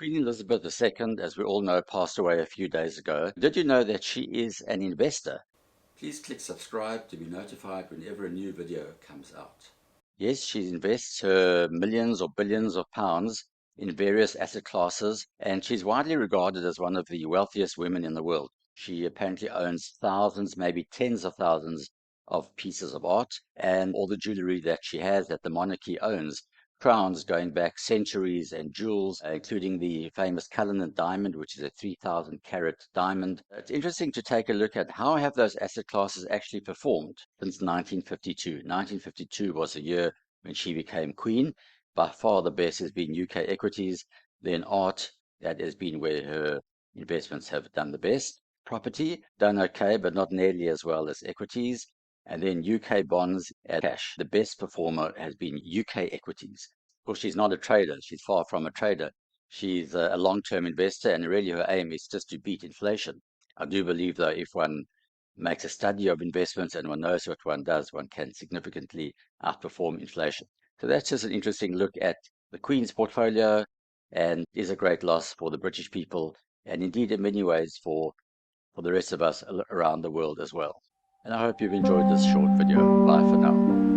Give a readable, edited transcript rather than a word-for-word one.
Queen Elizabeth II, as we all know, passed away a few days ago. Did you know that she is an investor? Please click subscribe to be notified whenever a new video comes out. Yes, she invests her millions or billions of pounds in various asset classes, and she's widely regarded as one of the wealthiest women in the world. She apparently owns thousands, maybe tens of thousands of pieces of art, and all the jewellery that she has that the monarchy owns, crowns going back centuries, and jewels, including the famous Cullinan diamond, which is a 3,000 carat diamond. It's interesting to take a look at how have those asset classes actually performed since 1952. 1952 was the year when she became queen. By far the best has been UK equities, then art, that has been where her investments have done the best. Property, done okay, but not nearly as well as equities. And then UK bonds and cash. The best performer has been UK equities. Of course, she's not a trader. She's far from a trader. She's a long-term investor, and really her aim is just to beat inflation. I do believe, though, if one makes a study of investments and one knows what one does, one can significantly outperform inflation. So that's just an interesting look at the Queen's portfolio, and is a great loss for the British people, and indeed in many ways for the rest of us around the world as well. And I hope you've enjoyed this short video. Bye for now.